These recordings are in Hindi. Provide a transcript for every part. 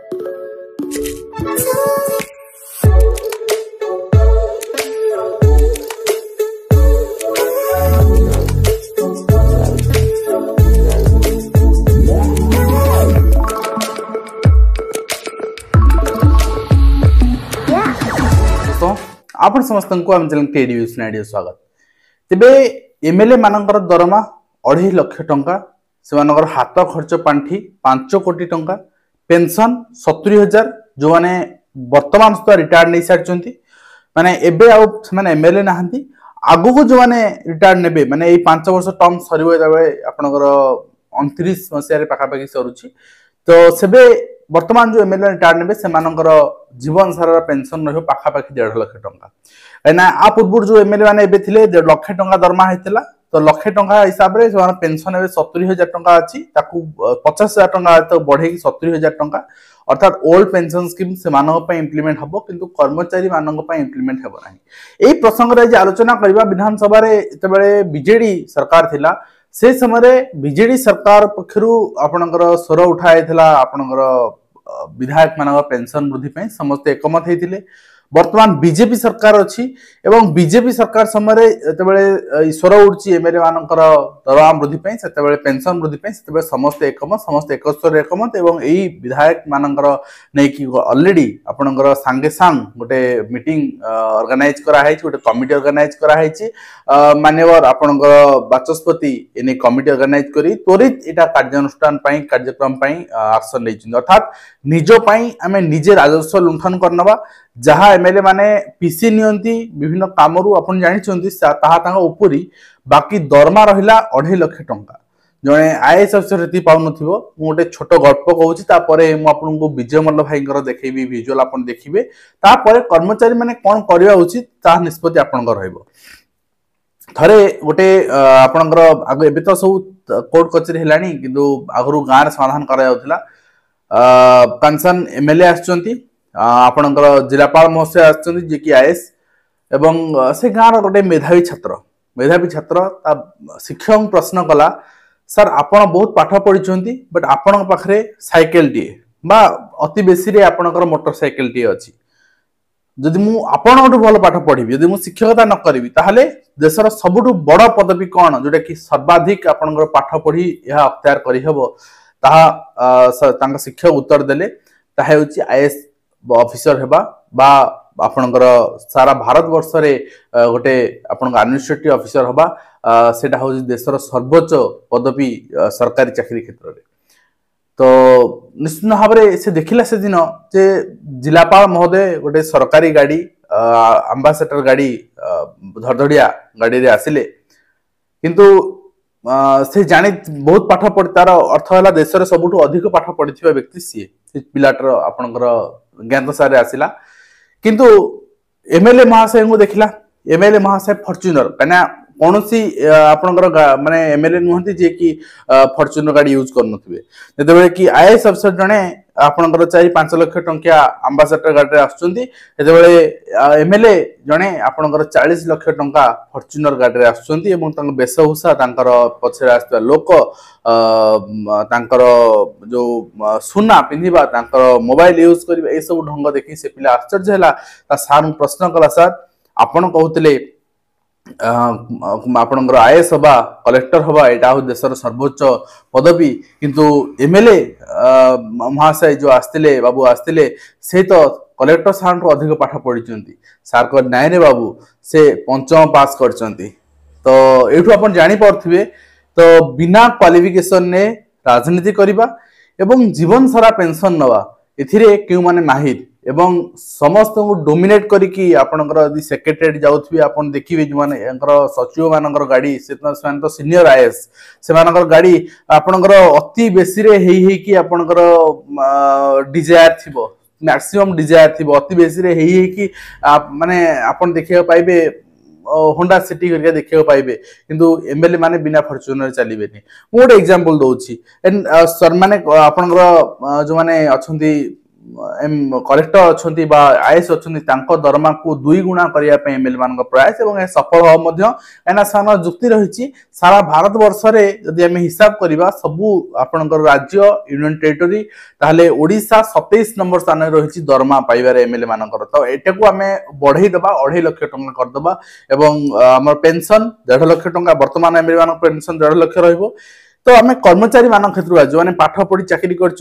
आपण समस्त को आम चैनल टेडी स्वागत। तेबे एमएलए मानकर दरमा 2.5 लाख टंका, से मानकर हाथ खर्च पांठी 5 कोटी टंका, पेंशन 70,000 जो माने वर्तमान सुधा रिटायर्ड नहीं सारी माने एबे आउ माने एमएलए नहांती आगु को जो माने रिटायर्ड नेबे माने एई 5 वर्ष टर्म सरीबो एबे आपनकर 29 मसिया रे पाखापाखि सरुची। तो सेबे वर्तमान जो एमएलए रिटायर्ड नेबे से मानकर जीवन सारा पेंशन रहियो पाखापाखि 1.5 लाख टंका। एना आ पूर्व जो एमएलए माने एबे थिले 1.5 लाख टंका दरमा हेतिला, तो लाख टंका हिसाब रे से पेंशन एबे 70,000 टंका अछि, ताकू 50,000 टंका तो बढ़े 70,000 टंका, अर्थात ओल्ड पेंशन स्कीम से मानव पे इंप्लीमेंट हबो किंतु कर्मचारी मानव पे इंप्लीमेंट हबो नाही। एई प्रसंग रे जे आलोचना करबा विधानसभा रे एतबेले बीजेडी सरकार थिला, से समय बीजेडी सरकार पक्षरु आपनकर स्वर उठाइथिला आपनकर विधायक मानव पेंशन वृद्धि पे समस्त एकमत हेतिले। वर्तमान बीजेपी सरकार अच्छी एवं बीजेपी सरकार समय जिते स्वर उठी एमएलए मानकर दरमा वृद्धि पे सेतेबेले पेंशन वृद्धि पे सेतेबेले समस्त एकमत, समस्त एक स्वर एकमत एवं यही विधायक मानकर नहीं ऑलरेडी आपनकर सांगे सांग गोटे मीटिंग ऑर्गेनाइज करा है, गोटे कमिटी ऑर्गेनाइज करा है। मान्यवर आपनकर बाचस्पति एने कमिटी ऑर्गेनाइज करी त्वरित एटा कार्यानुष्ठान पई कार्यक्रम पई एक्शन लेछिन, अर्थात निजो पई आमे निजे राजस्व लुंठन करनबा जहाँ एमएलए माने पीसी नियंती विभिन्न कामरू अपन जानिछंती ताहा तांगा उपरी बाकी दरमा रहिला 2.5 लाख टंका। जने आईएएस अफसर रीति पाउ नथिबो, मु गोटे छोट गल्प कहूची तापरे मु आपनको विजय मल्ल भाईंकर देखेबी विजुअल अपन देखिबे, तापरे कर्मचारी माने कोन करिया उचित ता निष्पत्ति आपनकर रहइबो। थरे गोटे आपनकर आगो एबे तो सब कोर्ट कचेरी हेलानी किंतु आगरु गां रे समाधान करा जाउथिला। पेंशन एमएलए आछंती, आपनकर जिलापाल महोदय आछंती जे कि आईएएस एवं से गां रो गोटे मेधावी छात्र ता शिक्षक प्रश्न कला, सर आपण बहुत पाठ पढ़ी बट आपण पाखरे साइकेल टी बा अति बेसी रे आपनकर मोटरसाइकेल टी अछि, जदि मु आपण भल पाठ पढ़ी जदि मु शिक्षकता न करी ताहले देशर सबुठु बड़ पदवी कौन जोटा कि सर्वाधिक आपनकर पाठ पढ़ी यह अख्तियार करी हबो, ताहा तांका शिक्षक उत्तर देले ताहा होछि आईएएस ऑफिसर हेबा बा आपनकर सारा भारत वर्ष रे गोटे आपन एडमिनिस्ट्रेटिव ऑफिसर हबा, सेटा होछि देशर सर्वोच्च पदवी सरकारी चाकरी क्षेत्र रे। तो निश्चित भाव रे से देखिला से दिन जे जिलापाल महोदय गोटे सरकारी गाड़ी एम्बेसडर गाड़ी धड़धड़िया गाड़ी रे आसिले, किंतु से जानी बहुत पाठ पढ़ तार अर्थ है देश सबुठु अधिक पाठ पढ़ी व्यक्ति सी पिलाटर आपनकर ज्ञान सारे आसिला, किंतु एमएलए महाशय को देखला, एमएलए महाशय फॉर्च्यूनर कना कौन सी आपनकर माने एमएलए नुहंती जे कि फॉर्च्यूनर गाड़ी यूज करनथिबे, जेतेबेले कि आईएएस अफसर जने आपनकर 4-5 लाख टंका एम्बेसडर गाड़ी रे आछुंती, जेतेबेले एमएलए जने आपनकर 40 लाख टंका फॉर्च्यूनर गाड़ी रे आछुंती एवं तांकर बेशभूषा तांकर पछरे आस्ता लोक तांकर जो सुना पिंधिबा तांकर मोबाइल यूज करबा ए सब ढंग देखि से पिला आश्चर्य हला। ता सार प्रश्न कला, सर आपण कहउतले आपनकर आईएएस हबा कलेक्टर हबा एटा हो देशर सर्वोच्च पदवी, किंतु एमएलए महाशय जो आस्तिले बाबू आस्तिले से तो कलेक्टर सार को अधिक पाठ पढ़ी सार को नाय रे बाबू से पंचम पास करचंती। तो एठू अपन जानि परथिबे तो बिना क्वालिफिकेशन ने राजनीति करिबा एवं जीवन सारा पेंशन नवा एथिरे केउ माने माहिर एवं समस्त को डोमिनेट करिकी आपनकर यदि सेक्रेटरीट जाउथबे आपन देखिबे जो माने एंकर सचिव मानकर गाड़ी से तो सीनियर आईएएस से मानकर गाड़ी आपनकर अति बेसी रे हेई कि आपनकर डिजायर थिबो, मैक्सिमम डिजायर थिबो अति बेसी रे हेई कि माने आपन देखियो पाइबे होंडा सिटी करके देखियो पाइबे, किंतु एमएलए माने बिना फॉर्च्यूनर चलीबेनी। मु गोटे एग्जांपल दोछि, सर माने आपनकर जो माने अछंती कलेक्टर अच्छी आईएएस अच्छी दरमा को 2 गुणा करने एमएलए मान प्रयास और सफल हम जुक्ति रही सारा भारत वर्ष में जदि आम हिसाब करवा सबू आपणकर राज्य यूनियन टेरिटोरी ताहले ओडिशा 27 नंबर स्थान रही दरमा पाइबार एमएलए मानकर तो एटा को आम बढ़ईदबा 2.5 लाख टंका करदबा एवं आम पेंशन 1.5 लाख टंका वर्तमान एमएलए मान पेंशन 1.5 लाख रहिबो। तो आम कर्मचारी मान क्षेत्र जो मैंने पाठ पढ़ी चाकरी कर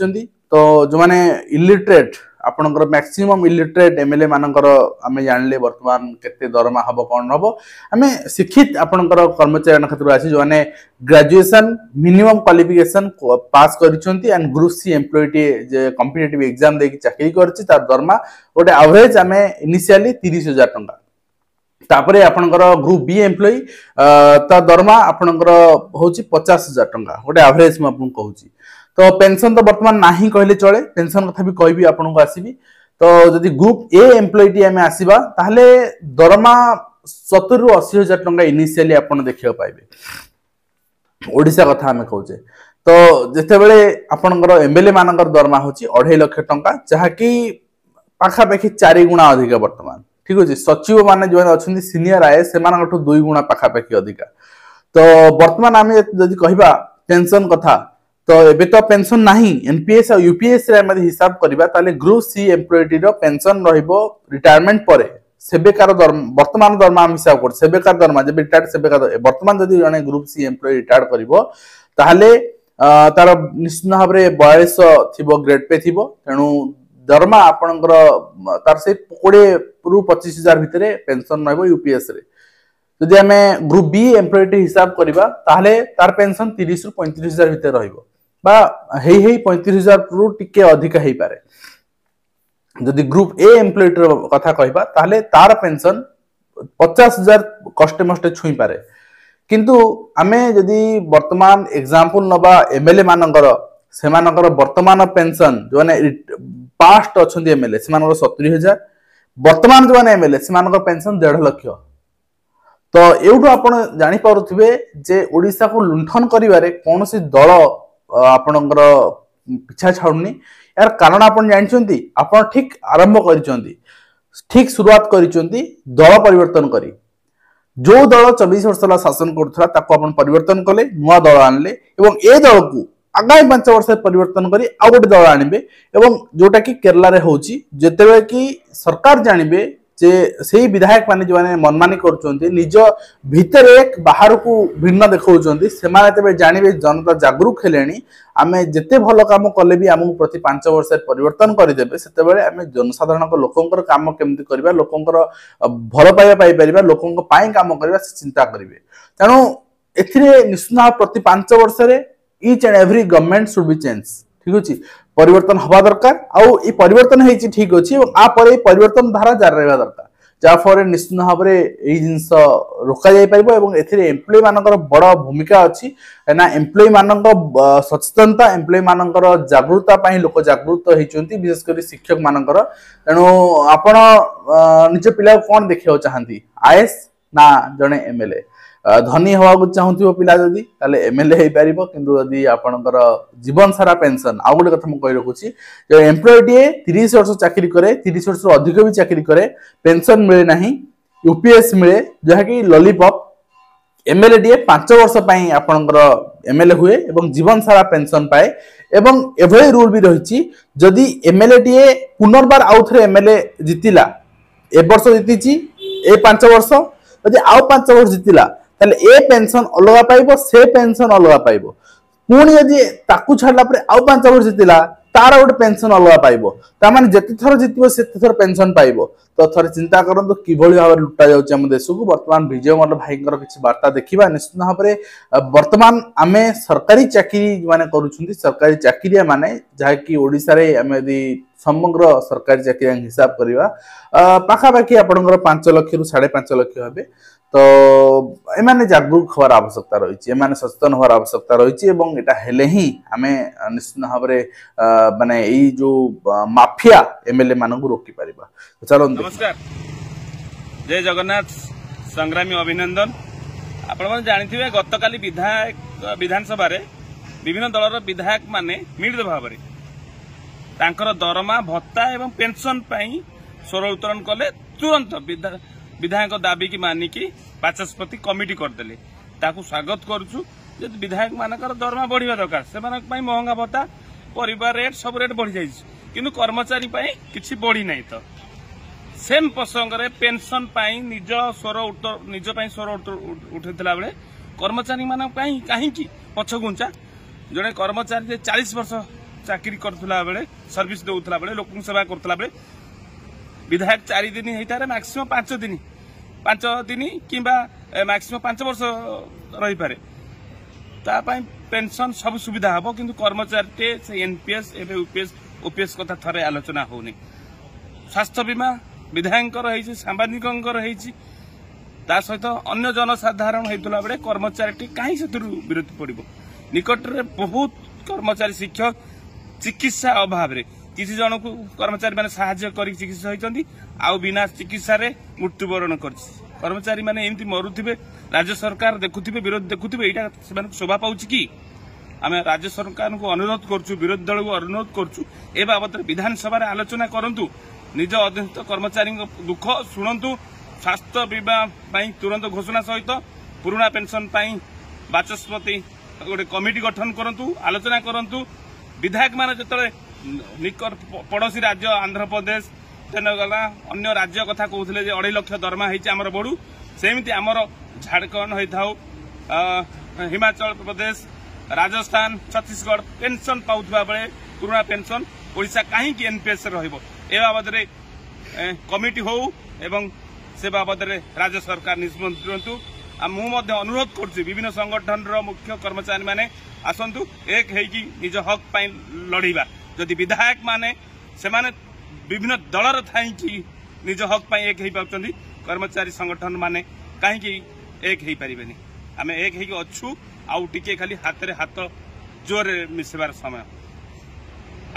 तो जो मैंने इलिटरेट आपणकर मैक्सिमम इलिटरेट एमएलए मानकर आम जानले वर्तमान केते दरमा हम कौन हम आम शिक्षित आपणकर कर्मचारी क्षेत्र आसी जो मैंने ग्रेजुएशन मिनिमम क्वालिफिकेशन पास करिसेंती एंड ग्रुप सी एम्प्लॉयटी जे कॉम्पिटिटिव एग्जाम देकी चाकरी करछि तार दरमा गोटे एवरेज आम इनिशियली 30,000 टंका तापरे आपणकर ग्रुप बी एम्प्लॉय ता दरमा आपणकर होची 50,000 टंका गोटे एवरेज मैं आपन कहूची। तो पेंशन तो वर्तमान नाही कहले चले पेंशन कथा भी कहबी आपन को आसीबी। तो जदि ग्रुप ए एम्प्लॉय टी आमे आसीबा ताहले दरमा 70 रु 80,000 टंका इनिशियली आपन देखियो पाइबे ओडिसा कथा आमे कहूचे। तो जेते बेले आपनकर एमएलए मानकर दरमा होची 2.5 लाख टंका जहा कि पाखा पाखी 4 गुणा अधिक वर्तमान ठीक अछि। सचिव माने जो अच्छी सीनियर आए से 2 गुणा पाखापाखि अधिका। तो वर्तमान आम जदि कहबा पेंशन कथा तो एबे तो पेंशन नहीं एनपीएस और यूपीएस रे हम हिसाब करबा ताले ग्रुप सी एम्प्लॉयटी रो पेंशन रहिबो रिटायरमेंट परे सेबेकार वर्तमान दरमा हम हिसाब कर सेबेकार दरमा जे रिटायर्ड सेबेकार वर्तमान जदि जने ग्रुप सी एम्प्लॉय रिटायर्ड करबो ताले तार निश्चित भाव रे 42 थिबो ग्रेड पे थिबो तेनु दरमा आपणकर तार से 20 रु 25,000 भितरे पेंशन रहबो यूपीएस रे। जदि आमे ग्रुप बी एम्प्लॉयटी हिसाब करबा ताहले तार पेंशन 30 रु 35,000 भितरे रहबो बा हेई 35,000 रु टिके अधिक हेई पारे। जदि ग्रुप ए एम्प्लॉयटी कथा कहबा ताहले तार पेंशन 50,000 कष्टे मष्टे छुई पारे। किंतु आमे जदि वर्तमान एग्जांपल नबा एमएलए मानकर सेमानकर वर्तमान पेंशन जो ने पास्ट अच्छे एमएलए से 70,000 वर्तमान जो मैंने एमएलए से पेंशन 1.5 लाख। तो एवढु आपण जानि पारुथिबे जे ओडिसा को लुंठन करिवारे कोनोसी दल आपणकर पिछा छाडुनी यार कारण आपण जानछंती आपण ठीक आरंभ करिसंती ठीक शुरुआत करिसंती दल परिवर्तन करी जो दल 24 वर्ष शासन करथला ताको आपण परिवर्तन कले नुवा दल आनले एवं ए दल को आगामी 5 वर्ष परिवर्तन करी आ गोटे दल आनिबे एवं जोटा कि केरला रे होची जेतेबे कि सरकार जानिबे जे सेही विधायक माने जो माने मनमानी करचोंती निज भीतर एक बाहर को भिन्न देखौचोंती से माने तेबे जानिबे जनता जागरूक हेलेनी आमे जेते भलो काम कले भी हमहु प्रति 5 वर्ष परिवर्तन करि देबे सेतेबेले आमे जनसाधारण को लोकंकर काम केमति करबा लोकंकर भलो पाइबा पाइ परिबा लोकंक पाइ काम करबा से चिंता करिवे। तेनु एथिरे निश्चित प्रति 5 वर्ष रे each and every government should be changed ठीक अछि परिवर्तन हवा दरकार आउ ई परिवर्तन हेछि ठीक अछि आ परे परिवर्तन धारा जारी रहबा दरकार जा फरे निश्चित भाव रे एई जिंस रोका जाय परिबो एवं एथिरे एम्प्लॉय मानकर बड़ भूमिका अछि ना एम्प्लॉय मानक सचेतनता एम्प्लॉय मानकर जागरूकता पई लोक जागरूक हेचंती विशेष कर शिक्षक मानकर। तेनु आपण निज पिला कोन देखियो चाहंती आईएएस ना जने एमएलए धनी हवा को चाहूथिबो पिला जदी ताले एमएलए हे परिबो किंतु जदी आपनकर जीवन सारा पेंशन आ गोटे कथा म कहि रखुची जे एम्प्लॉयटी 30 वर्ष चाकरी करे 30 वर्ष अधिक भी चाकरी करे पेंशन मिले नाही यूपीएस मिले जहा कि लॉलीपॉप एमएलए डी 5 वर्ष पई आपनकर एमएलए हुए एवं जीवन सारा पेंशन पाए एवं एभली रूल भी रहिची जदी एमएलए डी पुनर्बार आउथरे एमएलए जितिला ए वर्ष जितिची ए 5 वर्ष जदी आउ 5 वर्ष जितिला ताले ए पेंशन अलगा पाइबो से पेंशन अलगा पाइबो पुणी यदि ताकू छाडला परे आउ 5 वर्ष जितिला तार गोटे पेंशन अलगा पाइबो ता माने जति थर जितिबो सेति थर पेंशन पाइबो। तो थर चिंता करंतु किभली भाव लुटा जाउछ हम देश को वर्तमान विजय मल्ल भाईकर किछि वार्ता देखिबा निश्चित भाव रे वर्तमान आमे सरकारी चाकरी माने करूछुंती सरकारी चाकरिया माने जहा कि ओडिसा रे आमे यदि समग्र सरकारी चाकरी हिसाब करबा पाखा पाखी आपनकर 5 लाख रु 5.5 लाख हेबे। तो एमाने जागरूक होवार आवश्यकता रही एमाने सचेतन होवार आवश्यकता रही एवं एटा हेले ही आमे निश्चित भाव रे माने एई जो माफिया एमएलए मानकु रोकी परिबा। तो चलो नमस्कार जय जगन्नाथ संग्रामी अभिनंदन। आपण मन जानिथिबे गतकाली विधायक विधानसभा रे विभिन्न दलर विधायक माने मिलित भाव रे तांकर दरमा भत्ता एवं पेंशन पाई स्वर उत्तोलन कले तुरंत विधायक दाबी की मानिकी बाचस्पति कमिटी करदेले ताकू स्वागत करूछु। जदि विधायक मानकर दरमा बढ़िया दरकार से महंगा भत्ता परिवार रेट सब रेट बढ़ी जाइए किंतु कर्मचारी पाई किछि बढ़ी नहीं। तो सेम प्रसंग रे पेंशन पाई निज स्वर उठेला बेले कर्मचारी मान कहीं पछ घुंचा जड़े कर्मचारी 40 वर्ष चाकरी करथुला बेले सर्विस देउथला बेले लोक सेवा करथुला बेले विधायक 4 दिन होता है मैक्सिमम 5 दिन कि मैक्सिमम 5 वर्ष रही पारे तापाई पेंशन सब सुविधा हम किंतु कर्मचारी से एनपीएस एवं यूपीएस ओपीएस कथा थरे आलोचना होनी। स्वास्थ्य बीमा विधायक सांबादिक सहित अन्य जनसाधारण होता बेले कर्मचारी कहीं से विरोध पड़ निकट में बहुत कर्मचारी शिक्षक चिकित्सा अभाव रे किसी जन को कर्मचारी माने साहाय्य कर चिकित्सा होती आउ बिना चिकित्सा रे मृत्युवरण कर कर्मचारी माने एमती मरुथिबे राज्य सरकार देखुथिबे विरोध देखुथिबे एटा से शोभा पाउछि कि आम राज्य सरकार को अनुरोध करछु विरोधी दल को अनुरोध करछु ए बाबत विधानसभा रे आलोचना करंतु निज अधीनस्थ कर्मचारी दुख शुणु स्वास्थ्य बीमा पाई तुरंत घोषणा सहित पुराना पेंशन पाई बाचस्पति गोटे कमिटी गठन करंतु आलोचना करंतु विधायक मान जो निकट पड़ोशी राज्य आंध्र प्रदेश गला अन्य राज्य कथा कहते 2.5 लाख दरमा होमर बढ़ू सेमती आमर झारखंड होता हिमाचल प्रदेश राजस्थान छत्तीसगढ़ पेंशन पाउथबा बेले पुराना पेंशन ओडिशा कहीं एनपीएस रहिबो ए बाबद कमिटी हो एवं से बाबद राज्य सरकार निष्पत्ति नियंतु। मुझे अनुरोध करुच्ची विभिन्न संगठन मुख्य कर्मचारी माने आसतु एक होगी निज हक पाई लड़वा जदि विधायक माने से माने विभिन्न दलर थी निज हक पाई एक हो पार्टी कर्मचारी संगठन माने कहीं एक हो पारे आम एक हो अच्छू आउ टिके खाली हाथ रे हाथ जोर मिसबार समय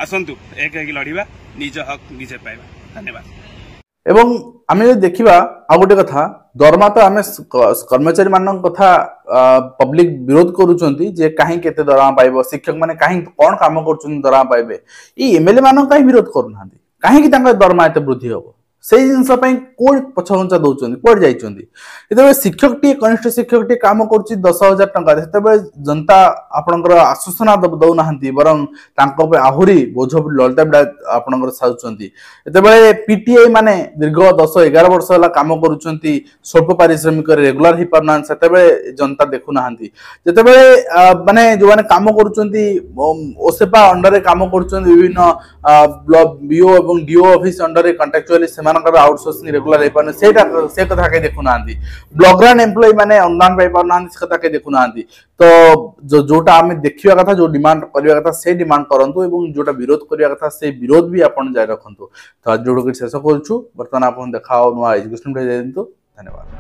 आसतु एक हो लड़वा निज हक निजे पाइबा। धन्यवाद। एवं आम देखा आ गोटे कथा दरमा तो आम कर्मचारी मान कथा पब्लिक विरोध करुँच जे कहीं केते दरमा पाइब शिक्षक माने कहीं कौन काम कर दरमा पाइबे ये एमएलए मान कहीं विरोध करूना कहीं दरमा एत वृद्धि हम से जिनस कौन पछघुंचा दौरान कौन जाते शिक्षक टी कनिष्ठ शिक्षक टी काम कर 10,000 टंका से जनता आपणकर आश्वासना दौना बरं आहरी बोझ ललिता बिड़ा आपणकर साजुंट पीटीआई माने दीर्घ 10-11 वर्ष है कम कर स्वल्प पारिश्रमिक रेगुलर हो पारना से जनता देखुना जिते माने जो मैंने कम करसेपा अंडर कम कर विभिन्न बीओ और DO office under contractually outsourcing regular हो से कथा कहीं देखुना ब्लॉकग्राउंड एम्प्लॉय माने अनुदान पाई पारना से कथा कहीं देखुना तो जोटा आम देखा कथा जो डिमांड करने कथा से डिमांड करूँ और जोटा विरोध करने कथा से विरोध भी आप जारी रखु। तो आज जोड़ शेष करुँ बर्तमान आप देखा नुआ एजुकेशन धन्यवाद।